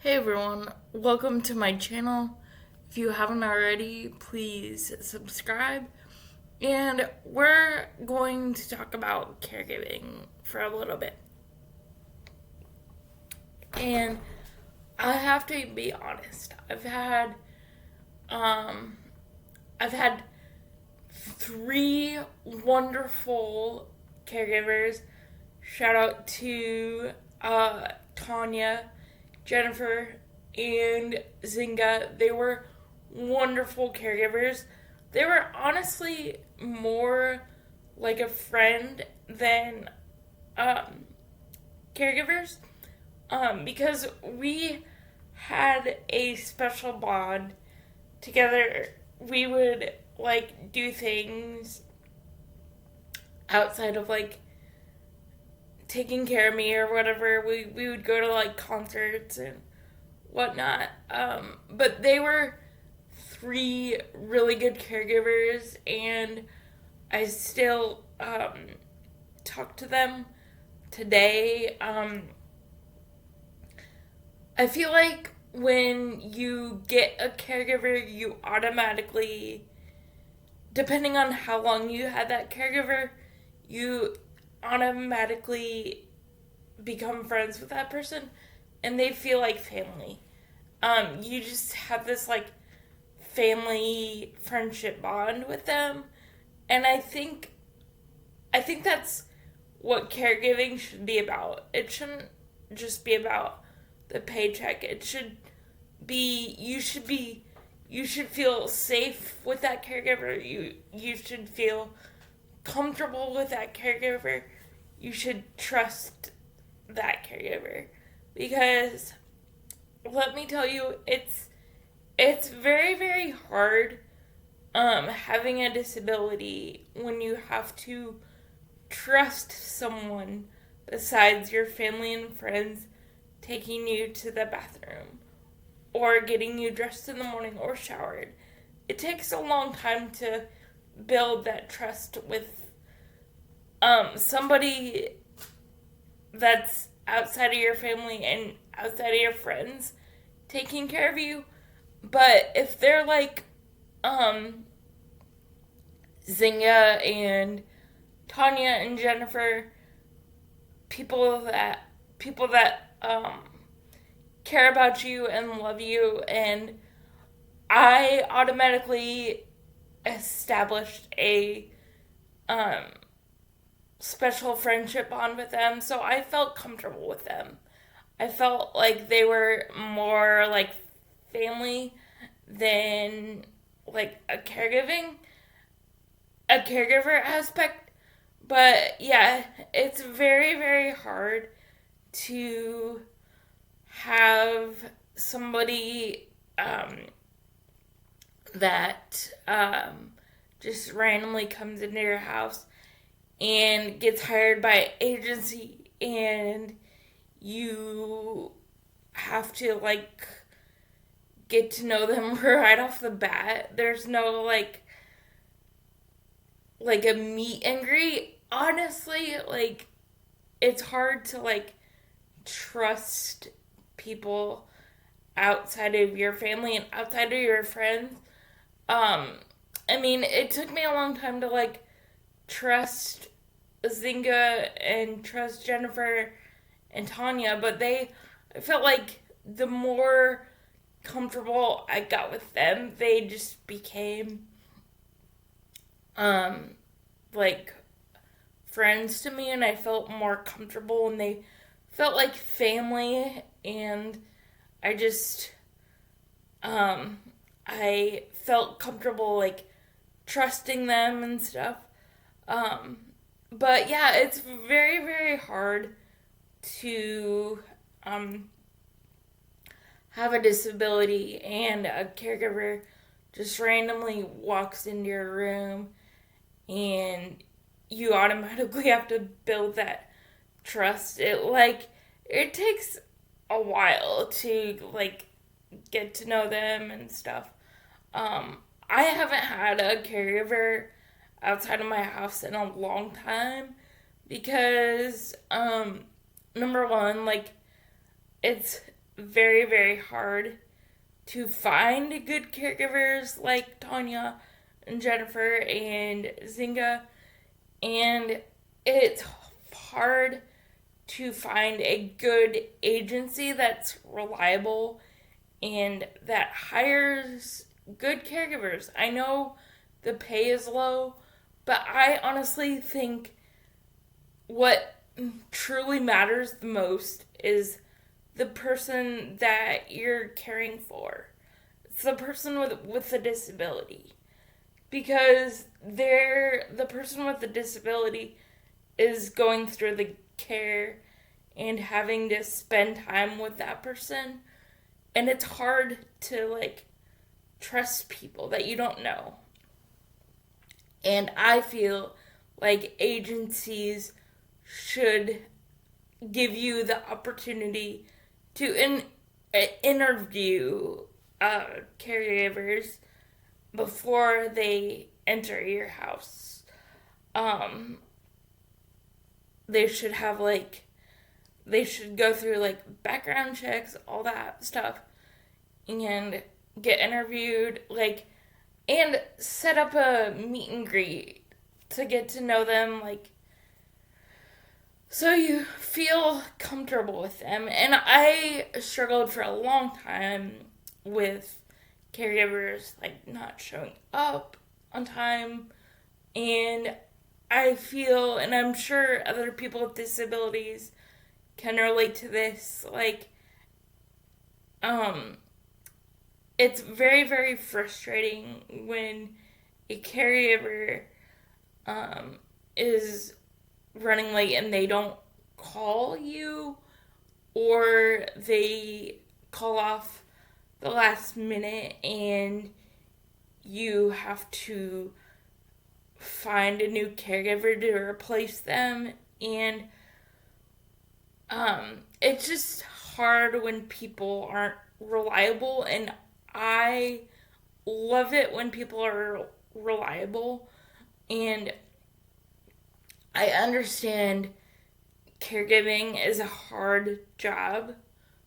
Hey everyone, welcome to my channel. If you haven't already, please subscribe. And we're going to talk about caregiving for a little bit. And I have to be honest. Um I've had three wonderful caregivers. Shout out to Tanya, Jennifer, and Zinga. They were wonderful caregivers. They were honestly more like a friend than um, caregivers because we had a special bond together. We would do things outside of taking care of me or whatever. We would go to concerts and whatnot. But they were three really good caregivers, and I still talk to them today. I feel like when you get a caregiver, you automatically, depending on how long you had that caregiver, you automatically become friends with that person and they feel like family. You just have this family friendship bond with them. And I think that's what caregiving should be about. It shouldn't just be about the paycheck. It should be you should feel safe with that caregiver. You should feel comfortable with that caregiver. You should trust that caregiver because let me tell you, it's very very hard having a disability when you have to trust someone besides your family and friends taking you to the bathroom or getting you dressed in the morning or showered. It takes a long time to build that trust with somebody that's outside of your family and outside of your friends taking care of you. But if they're um Zinga and Tanya and Jennifer, people that care about you and love you, and I automatically established a um special friendship bond with them, so I felt comfortable with them. I felt like they were more like family than a caregiver aspect. But yeah, it's very very hard to have somebody that just randomly comes into your house and gets hired by agency, and you have to get to know them right off the bat. There's no a meet and greet. Honestly, it's hard to trust people outside of your family and outside of your friends. Um I mean, it took me a long time to trust Zinga and trust Jennifer and Tanya, but I felt like the more comfortable I got with them, they just became um like friends to me, and I felt more comfortable, and they felt like family, and I just um I felt comfortable trusting them and stuff. Um but yeah, it's very very hard to um have a disability and a caregiver just randomly walks into your room, and you automatically have to build that trust. It takes a while to get to know them and stuff. I haven't had a caregiver outside of my house in a long time because number one, it's very, very hard to find good caregivers like Tanya and Jennifer and Zinga, and it's hard to find a good agency that's reliable and that hires good caregivers. I know the pay is low, but I honestly think what truly matters the most is the person that you're caring for. It's the person with a disability. Because the person with the disability is going through the care and having to spend time with that person. And it's hard to like trust people that you don't know. And I feel like agencies should give you the opportunity to interview caregivers before they enter your house. They should have they should go through like background checks, all that stuff, and get interviewed, and set up a meet and greet to get to know them, so you feel comfortable with them. And I struggled for a long time with caregivers not showing up on time, and I feel, and I'm sure other people with disabilities can relate to this, it's very, very frustrating when a caregiver is running late and they don't call you, or they call off the last minute and you have to find a new caregiver to replace them. And it's just hard when people aren't reliable, and I love it when people are reliable. And I understand caregiving is a hard job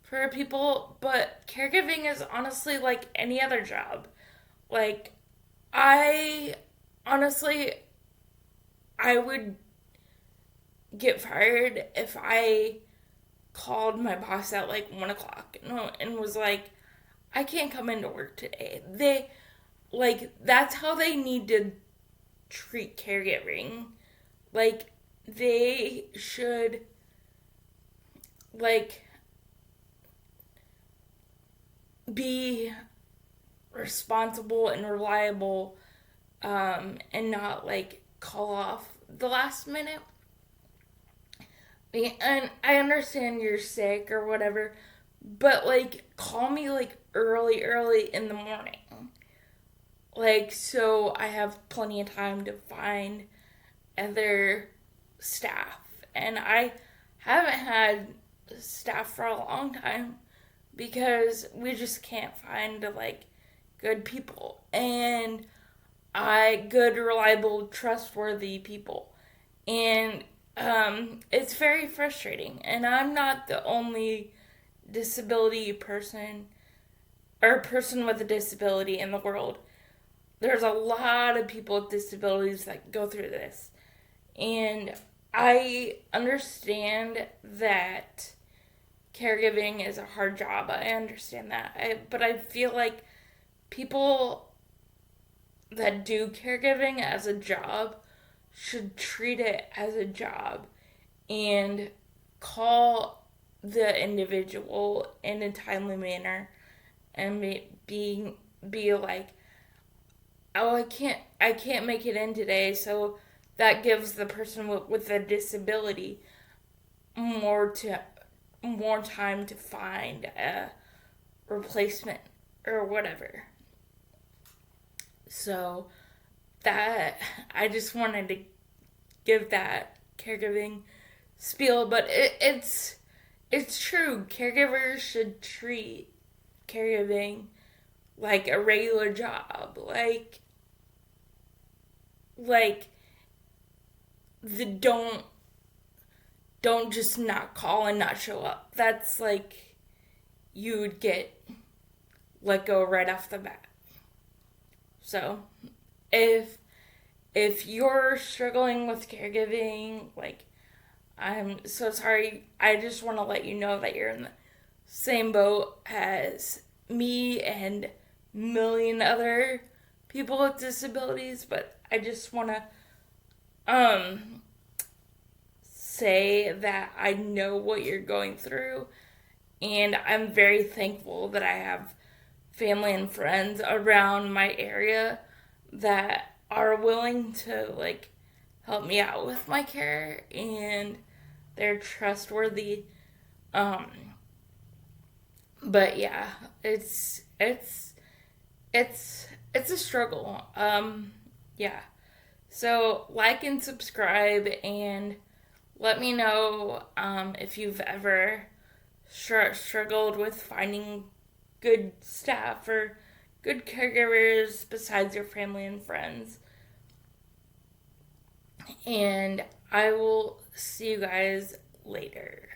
for people, but caregiving is honestly like any other job. I honestly, I would get fired if I called my boss at 1 o'clock and was like, I can't come into work today. That's how they need to treat caregiving. They should, be responsible and reliable, and not, call off the last minute. And I understand you're sick or whatever, but, call me, early in the morning. So I have plenty of time to find other staff. And I haven't had staff for a long time because we just can't find, good people. And good, reliable, trustworthy people. And it's very frustrating. And I'm not the only disability person or person with a disability in the world. There's a lot of people with disabilities that go through this. And I understand that caregiving is a hard job. I understand that. But I feel like people that do caregiving as a job should treat it as a job and call the individual in a timely manner and be like, oh, I can't make it in today, so that gives the person with a disability more time to find a replacement or whatever. So that, I just wanted to give that caregiving spiel, but it's true. Caregivers should treat caregiving like a regular job. Don't just not call and not show up. That's you would get let go right off the bat. So, if you're struggling with caregiving, like, I'm so sorry. I just want to let you know that you're in the same boat as me and a million other people with disabilities, but I just want to say that I know what you're going through, and I'm very thankful that I have family and friends around my area that are willing to like help me out with my care, and they're trustworthy. Um, but yeah, it's a struggle. Yeah. So like and subscribe, and let me know if you've ever struggled with finding good staff or good caregivers besides your family and friends. And I will see you guys later.